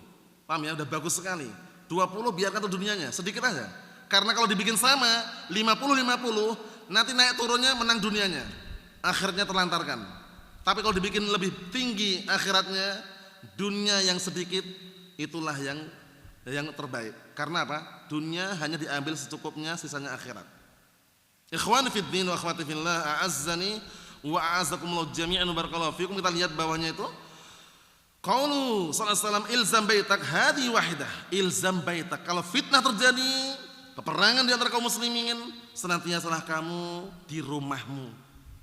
Paham ya? Udah bagus sekali. 20 biarkan itu dunianya, sedikit aja. Karena kalau dibikin sama, 50-50, nanti naik turunnya menang dunianya. Akhirnya terlantarkan. Tapi kalau dibikin lebih tinggi akhiratnya, dunia yang sedikit, itulah yang terbaik. Karena apa? Dunia hanya diambil secukupnya, sisanya akhirat. Ikhwani fid din wa akhwati fillah, a'azzani wa a'azzakumullah jami'an barakallahu fikum. Kita lihat bawahnya itu, Qaulu sallallahu alaihi wasallam ilzam baitak hadi wahidah. Ilzam baitak. Kalau fitnah terjadi, peperangan di antara kaum muslimin, senantiasalah kamu di rumahmu.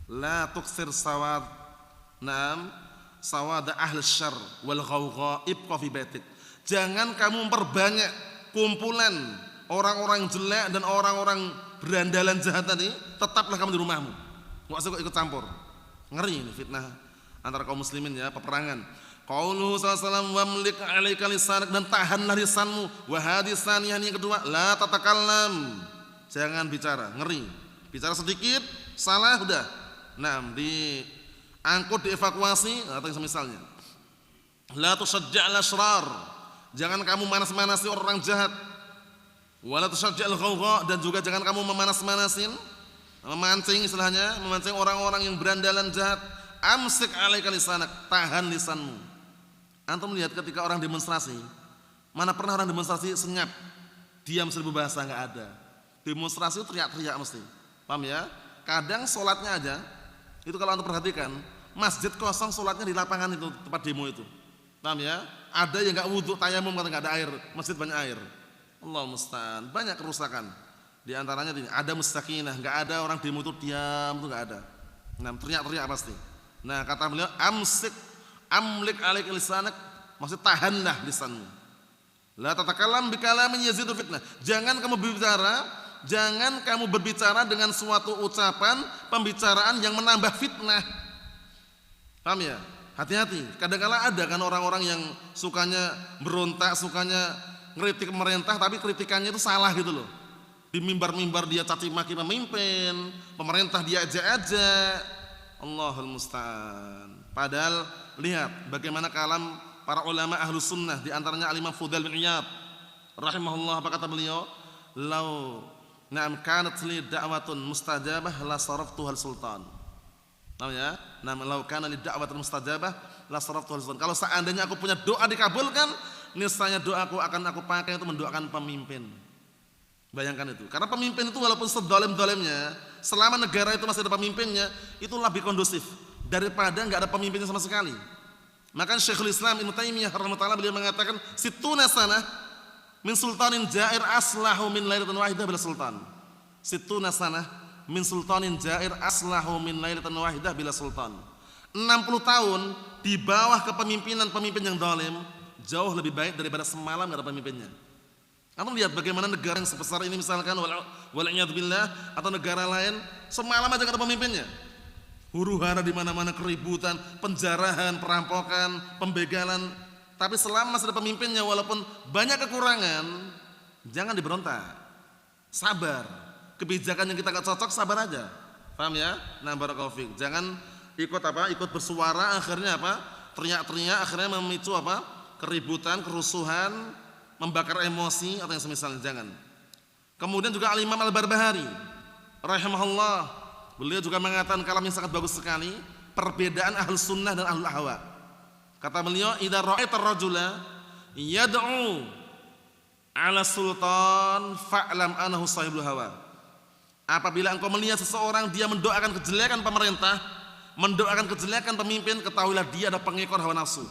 La tuksir sawad. Naam, sawada ahli syarr wal ghawgha ibqa fi baitik. Jangan kamu memperbanyak kumpulan orang-orang jelek dan orang-orang berandalan jahat tadi, tetaplah kamu di rumahmu. Enggak usah ikut campur. Ngeri ini fitnah antara kaum muslimin ya, peperangan. Qauluhu sallallahu alaihi wasallam wamlik 'alaika lisanak, dan tahanlah lisanmu. Wa hadis tsaniyah, yang kedua, la tatakallam. Jangan bicara, ngeri. Bicara sedikit salah udah. Nah, diangkut, dievakuasi atau semisalnya. La tusyajja'al asyrar. Jangan kamu manas-manasi orang jahat. Wa la tusyajja'al ghawgha, dan juga jangan kamu memanas-manasin, memancing istilahnya, memancing orang-orang yang berandalan jahat. Amsik 'alaika lisanak, tahan lisanmu. Antum lihat ketika orang demonstrasi, mana pernah orang demonstrasi senyap, diam seribu bahasa, enggak ada. Demonstrasi teriak-teriak mesti. Paham ya? Kadang sholatnya aja, itu kalau antum perhatikan, masjid kosong, sholatnya di lapangan itu, tempat demo itu. Paham ya? Ada yang enggak wudu, tayamum karena enggak ada air, masjid banyak air. Allah musta'an, banyak kerusakan. Di antaranya ini, ada mustakinah, enggak ada orang demo itu diam, itu enggak ada. Nah, teriak-teriak pasti. Nah, kata beliau, amlik 'alaika lisanak, maksud tahanlah lisanmu. La tatakallam bikalamin yazidu fitnah. Jangan kamu berbicara dengan suatu ucapan, pembicaraan yang menambah fitnah. Paham ya? Hati-hati. Kadang-kala ada kan orang-orang yang sukanya berontak, sukanya ngeritik pemerintah, tapi kritikannya itu salah gitu loh. Di mimbar-mimbar dia caci maki pemimpin, pemerintah dia ajak-ajak. Allahul musta'an. Padahal lihat bagaimana kalam para ulama ahlus sunnah, di antaranya Al-Imam Fudail bin Iyad rahimahullah. Apa kata beliau? Lau na'am kanat li da'watun mustajabah la saraftuha al-sultan. Tahu ya? Nah, lau kana li da'watun mustajabah la saraftuha al-sultan. Kalau seandainya aku punya doa dikabulkan, niscaya doaku akan aku pakai untuk mendoakan pemimpin. Bayangkan itu. Karena pemimpin itu walaupun sedolim-dolimnya, selama negara itu masih ada pemimpinnya, itu lebih kondusif daripada enggak ada pemimpinnya sama sekali. Maka Syekhul Islam Ibnu Taimiyah rahimahullah beliau mengatakan, situna sanah min sultanin jair aslahu min lailatin wahidah bila sultan. Situna sanah min sultanin jair aslahu min lailatin wahidah bila sultan. 60 tahun di bawah kepemimpinan pemimpin yang zalim jauh lebih baik daripada semalam enggak ada pemimpinnya. Kamu lihat bagaimana negara yang sebesar ini misalkan wal'iyadzubillah, atau negara lain semalam aja enggak ada pemimpinnya. Huru-hara di mana-mana, keributan, penjarahan, perampokan, pembegalan. Tapi selama masih ada pemimpinnya, walaupun banyak kekurangan, jangan diberontak. Sabar. Kebijakan yang kita gak cocok, sabar aja. Paham ya? Nah, barakallahu fiik. Jangan ikut bersuara, akhirnya teriak-teriak, akhirnya memicu keributan, kerusuhan, membakar emosi atau yang semisalnya. Jangan. Kemudian juga Al-Imam Al-Barbahari rahimahullah, beliau juga mengatakan kalam yang sangat bagus sekali, perbedaan ahlus sunnah dan ahlul ahwa. Kata beliau, idza ra'aita ar-rajula yad'u 'ala sultan fa'lam annahu sahibul hawa. Apabila engkau melihat seseorang dia mendoakan kejelekan pemerintah, mendoakan kejelekan pemimpin, ketahuilah dia adalah pengekor hawa nafsu.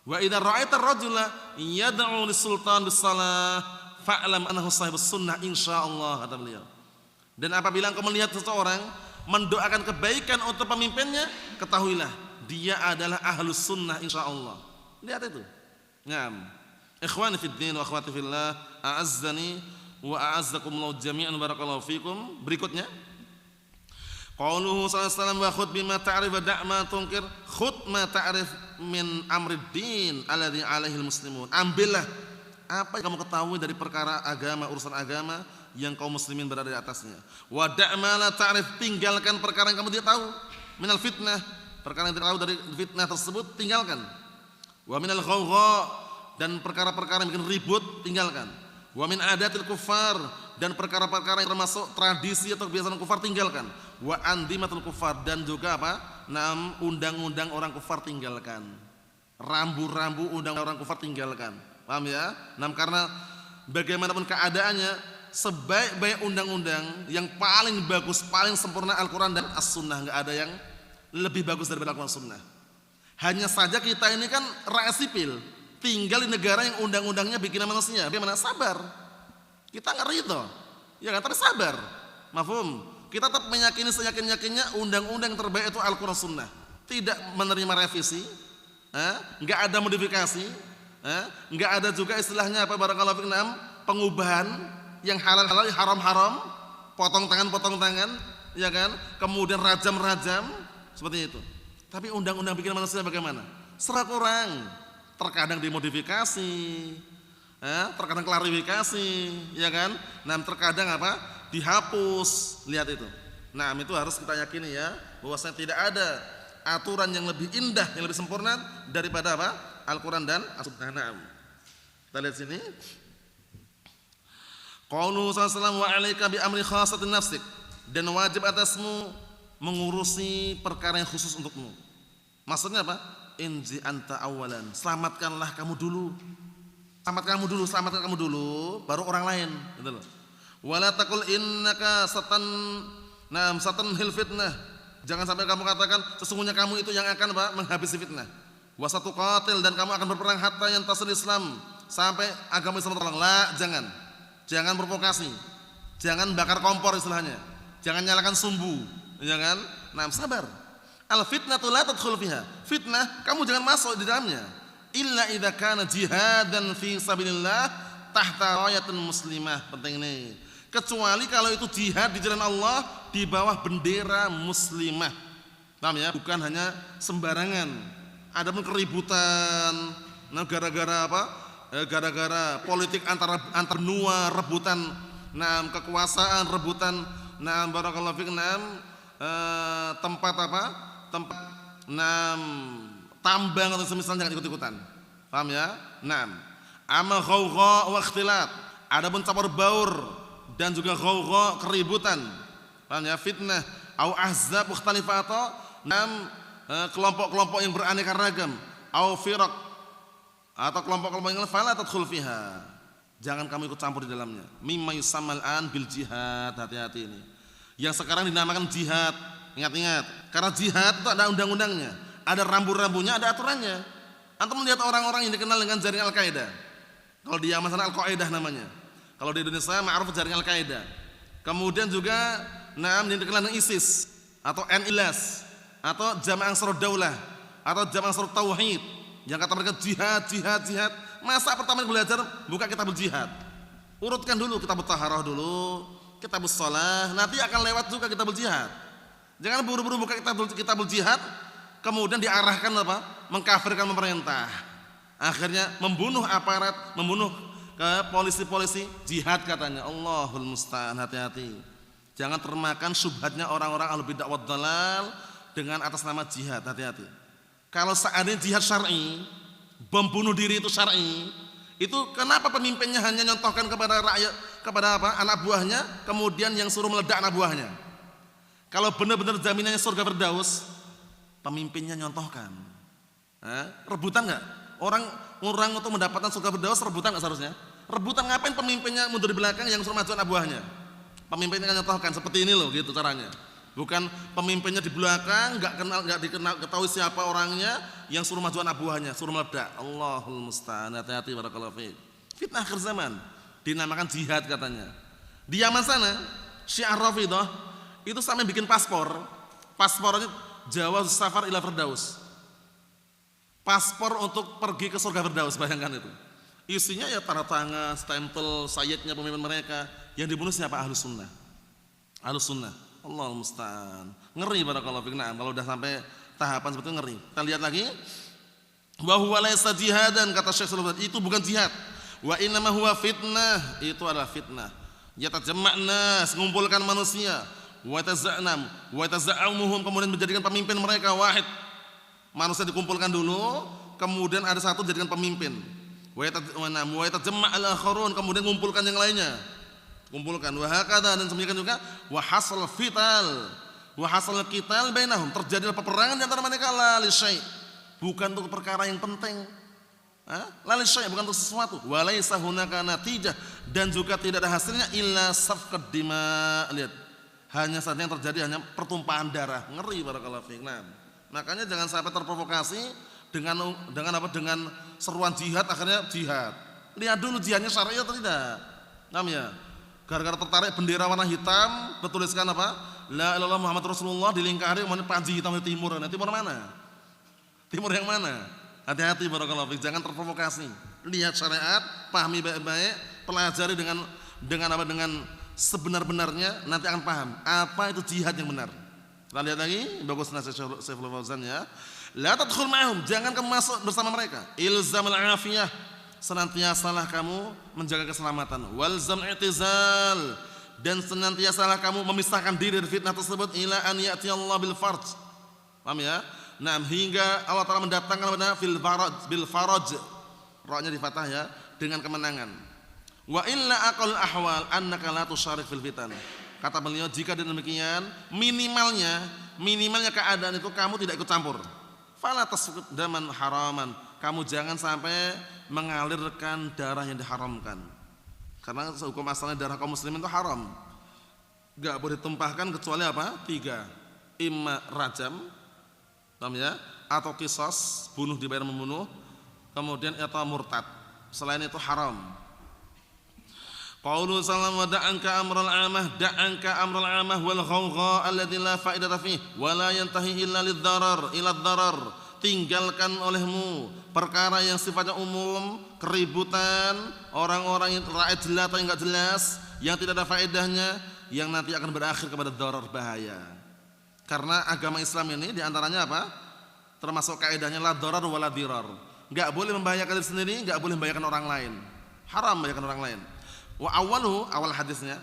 Wa idza ra'aita ar-rajula yad'u lis-sultan bis-shalah fa'lam annahu sahibus sunnah insyaallah, kata beliau. Dan apabila engkau melihat seseorang mendoakan kebaikan untuk pemimpinnya, ketahuilah dia adalah ahlus sunnah insyaallah. Lihat itu. Naam. Ikhwani fid din wa akhwati fillah, a'azzani wa a'azzakumullah jami'an, barakallahu fikum. Berikutnya, qauluhu sallallahu alaihi wasallam wa khudh bima ta'rif wa da' ma tunkir. Khudh ma ta'rif min amrid din alladhi alaihi almuslimun. Ambillah apa yang kamu ketahui dari perkara agama, urusan agama yang kaum muslimin berada di atasnya. Wa da' ma la ta'rif, tinggalkan perkara yang kamu tidak tahu. Minal fitnah, perkara yang tidak tahu dari fitnah tersebut tinggalkan. Wa minal ghawgha, dan perkara-perkara yang bikin ribut tinggalkan. Wa min adatil kuffar, dan perkara-perkara yang termasuk tradisi atau kebiasaan kufar tinggalkan. Wa andimatul kuffar, dan juga undang-undang orang kufar tinggalkan. Rambu-rambu undang orang kufar tinggalkan. Paham ya? Karena bagaimanapun keadaannya, sebaik-baik undang-undang yang paling bagus, paling sempurna Al-Quran dan As-Sunnah. Enggak ada yang lebih bagus daripada Al-Quran Sunnah. Hanya saja kita ini kan rakyat sipil, tinggal di negara yang undang-undangnya bikinan manusia. Bagaimana? Sabar. Kita ngeri toh. Ya kan, tapi sabar. Mafhum? Kita tetap meyakini seyakin-yakinnya undang-undang terbaik itu Al-Qur'an Sunnah. Tidak menerima revisi, enggak ada modifikasi, enggak ada juga istilahnya apa barakallahu fikum, pengubahan yang halal-halal, haram-haram, potong tangan, ya kan? Kemudian rajam-rajam seperti itu. Tapi undang-undang bikinan manusia bagaimana? Serah kurang, terkadang dimodifikasi, terkadang klarifikasi, ya kan? Nah, terkadang apa? Dihapus. Lihat itu. Nah, itu harus kita yakini ya, bahwasanya tidak ada aturan yang lebih indah, yang lebih sempurna daripada apa? Al-Qur'an dan As-Sunnah. Kita lihat sini. Qaulu sallallahu wa alaika bi amri khassatin nafsik, dan wajib atasmu mengurusi perkara yang khusus untukmu. Maksudnya apa? Inji anta awalan, selamatkanlah kamu dulu. Selamatkan kamu dulu, baru orang lain, gitu loh. Wala taqul innaka satanhil fitnah. Jangan sampai kamu katakan sesungguhnya kamu itu yang akan apa? Menghabisi fitnah. Wa satuqatil, dan kamu akan berperang hatta yantasil Islam, sampai agama Islam tertolong. La, jangan. Jangan provokasi. Jangan bakar kompor istilahnya. Jangan nyalakan sumbu, ya kan? Nah, sabar. Al fitnatu la tadkhul fiha. Fitnah kamu jangan masuk di dalamnya. Illa idza kana jihadan fi sabilillah tahta rayatin muslimah. Penting ini. Kecuali kalau itu jihad di jalan Allah di bawah bendera muslimah. Paham ya? Bukan hanya sembarangan. Ada pun keributan, nah gara-gara apa? Gara-gara politik antar benua, rebutan kekuasaan, rebutan barakallahu fikum tempat apa? Tempat tambang atau semisal, jangan ikut-ikutan. Paham ya? Ama ghawgha wa ikhtilat. Adapun campur baur dan juga ghawgha, keributan. Paham ya? Fitnah au ahzab mukhtalifat, kelompok-kelompok yang beraneka ragam, au firaq, atau kelompok-kelompok yang lain, fala tadkhul fiha. Jangan kamu ikut campur di dalamnya. Mimma yusammal an bil jihad. Hati-hati ini. Yang sekarang dinamakan jihad. Ingat-ingat, karena jihad itu ada undang-undangnya, ada rambu-rambunya, ada aturannya. Antum melihat orang-orang yang dikenal dengan jaringan Al-Qaeda. Kalau di Yaman sana Al-Qaeda namanya. Kalau di Indonesia ma'ruf jaringan Al-Qaeda. Kemudian juga yang dikenal dengan ISIS atau NILAS atau Jamaah Ansarud Daulah atau Jamaah Ansarut Tauhid. Yang kata mereka jihad. Masa pertama belajar buka kitab jihad. Urutkan dulu kitab taharah dulu, kitab shalah, nanti akan lewat juga kitab jihad. Jangan buru-buru buka kitab jihad kemudian diarahkan apa? Mengkafirkan pemerintah. Akhirnya membunuh aparat, membunuh ke polisi-polisi jihad katanya. Allahul musta'an. Hati-hati. Jangan termakan syubhatnya orang-orang ahlul bidah wad dhalal dengan atas nama jihad. Hati-hati. Kalau seandainya jihad syar'i, bom bunuh diri itu syar'i, itu kenapa pemimpinnya hanya nyontohkan kepada rakyat, kepada apa? Anak buahnya, kemudian yang suruh meledak anak buahnya? Kalau benar-benar jaminannya surga firdaus, pemimpinnya nyontohkan. Rebutan enggak? Orang untuk mendapatkan surga firdaus rebutan enggak seharusnya? Rebutan, ngapain pemimpinnya mundur di belakang yang suruh maju anak buahnya? Pemimpinnya kan nyontohkan seperti ini loh, gitu caranya. Bukan pemimpinnya di belakang, enggak ketahui siapa orangnya, yang suruh maju anak buahnya, suruh meledak. Allahul musta'an. Hati-hati barakallahu fiik. Fitnah akhir zaman dinamakan jihad katanya. Di Yaman sana, Syiah Rafidhah itu sampai bikin paspornya Jawaz Safar ila Firdaus. Paspor untuk pergi ke surga Firdaus, bayangkan itu. Isinya ya tanda tangan, stempel sayyidnya pemimpin mereka. Yang dibunuh siapa? Ahlus Sunnah. Ahlus Sunnah. Allahul musta'an. Ngeri barakallahu fiik. Kalau udah sampai tahapan seperti itu ngeri. Kita lihat lagi. Wa huwa laysa jihadan, kata Syekh Sulaiman, itu bukan jihad. Wa innama huwa fitnah, itu adalah fitnah. Yatajma'na, mengumpulkan manusia. Wa tazaumuhum, kemudian menjadikan pemimpin mereka wahid. Manusia dikumpulkan dulu, kemudian ada satu jadikan pemimpin. Wa yatajma'al akharun, kemudian mengumpulkan yang lainnya. Kumpulkan wa hakadha, dan demikian juga wa hasal fital. Wa hasal qital bainahum, terjadilah peperangan di antara mereka la li syai', bukan untuk perkara yang penting. La li syai', bukan untuk sesuatu. Wa laisa hunaka natijah, dan juga tidak ada hasilnya illa safqad dima. Lihat, hanya saja yang terjadi hanya pertumpahan darah. Ngeri barakallahu fiik. Makanya jangan sampai terprovokasi dengan apa? Dengan seruan jihad akhirnya jihad. Lihat dulu jihadnya syar'i atau tidak. Paham ya? Gara-gara tertarik bendera warna hitam bertuliskan apa? La ilaha illallah Muhammad Rasulullah di lingkari kemudian panji hitam di timur. Nah, timur mana? Timur yang mana? Hati-hati barakallahu fiik, jangan terprovokasi. Lihat syariat, pahami baik-baik, pelajari dengan apa? Dengan sebenar-benarnya, nanti akan paham apa itu jihad yang benar. Kita lihat lagi, bagus nasihat Syekhul Fauzan ya. La tadkhul ma'hum, jangan kamu masuk bersama mereka. Ilzamul afiyah, senantiasalah kamu menjaga keselamatan. Walzam i'tizal, dan senantiasalah kamu memisahkan diri dari fitnah tersebut ila an ya'tiyallahu bil farj. Paham ya? Nah, hingga Allah Ta'ala mendatangkan bil faraj. Ra-nya di fathah ya, dengan kemenangan. Wa illa aqal ahwal annaka la tusyarik fil fitan. Kata beliau, jika demikian minimalnya keadaan itu kamu tidak ikut campur. Fala tasfuk daman haraman, kamu jangan sampai mengalirkan darah yang diharamkan. Karena hukum asalnya darah kaum muslimin itu haram. Enggak boleh ditumpahkan kecuali apa? 3. Imma rajam, paham ya? Atau qisas, bunuh dibayar membunuh. Kemudian atau murtad. Selain itu haram. Qaulu sallallahu da'anka amral amah wal ghawgha alladzi la fa'idata fihi wa la yantahi illa lidzarar ila dharar. Tinggalkan olehmu perkara yang sifatnya umum, keributan, orang-orang yang rakyat jelas atau enggak jelas, yang tidak ada faedahnya, yang nanti akan berakhir kepada dharar, bahaya. Karena agama Islam ini diantaranya apa? Termasuk kaidahnya la dharar wa la dirar. Enggak boleh membahayakan diri sendiri, enggak boleh membahayakan orang lain. Haram membahayakan orang lain. Wa awal hadisnya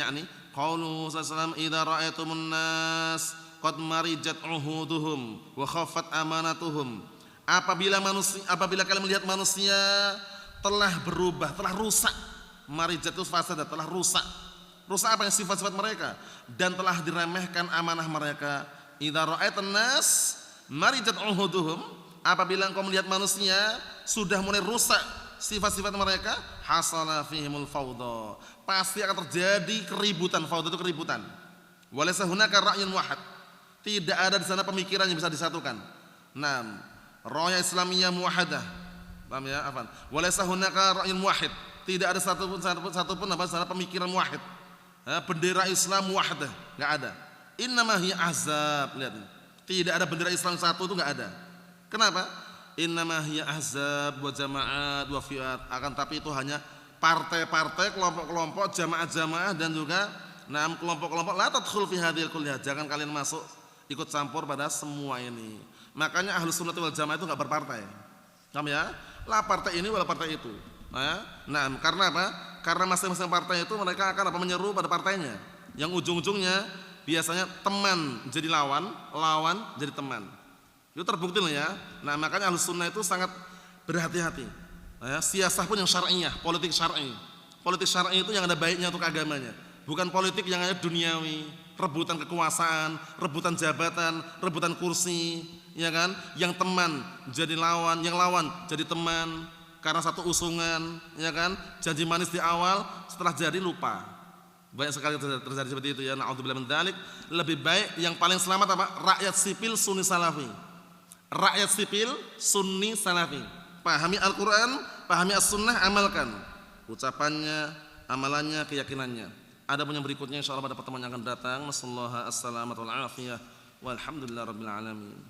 yakni qaulu sallallahu idza ra'aytumun nas qad marijat uhuduhum wa khaffat amanatuhum. Apabila kalian melihat manusia telah berubah, telah rusak. Marijat itu fasadat, telah rusak. Rusak apa yang sifat-sifat mereka dan telah diremehkan amanah mereka. Idza ra'aytan nas marijat uhuduhum, apabila engkau melihat manusia sudah mulai rusak sifat-sifat mereka, hasala fihimul fawda, pasti akan terjadi keributan. Fawda itu keributan. Walaysa hunaka ra'yun wahid, tidak ada di sana pemikiran yang bisa disatukan. Naam, ra'ya islamiyah muwahhadah. Paham ya? Afan. Walaysa hunaka ra'yun wahid, tidak ada satupun apa sana pemikiran muwahhid. Bendera Islam muwahhadah, enggak ada. Innama hiya ahzab, lihat. Tidak ada bendera Islam satu, itu enggak ada. Kenapa? Innama hiya ahzab wa jama'at wa fi'at. Akan tapi itu hanya partai-partai, kelompok-kelompok, jamaah-jamaah dan juga kelompok-kelompok. La tadkhul fi hadhil kulliyah, jangan kalian masuk ikut campur pada semua ini. Makanya Ahlus Sunnah wal Jamaah itu enggak berpartai. Paham ya? Lah partai ini wala partai itu. Karena apa? Karena masing-masing partai itu mereka akan apa? Menyeru pada partainya. Yang ujung-ujungnya biasanya teman jadi lawan, lawan jadi teman. Itu terbukti loh ya. Nah, makanya Ahlus Sunnah itu sangat berhati-hati. Siasah pun yang syar'iyah, politik syar'i. Politik syar'i itu yang ada baiknya untuk agamanya. Bukan politik yang hanya duniawi, rebutan kekuasaan, rebutan jabatan, rebutan kursi, ya kan? Yang teman jadi lawan, yang lawan jadi teman karena satu usungan, ya kan? Janji manis di awal, setelah jadi lupa. Banyak sekali terjadi seperti itu ya. Na'udzubillah min dzalik. Lebih baik yang paling selamat apa? Rakyat sipil Sunni Salafi. Rakyat sipil Sunni Salafi, pahami Al-Quran, pahami As-Sunnah, amalkan ucapannya, amalannya, keyakinannya. Ada pun yang berikutnya insyaallah pada pertemuan yang akan datang. Nasallahu as-salamata wal afiyah walhamdulillah rabbil alamin.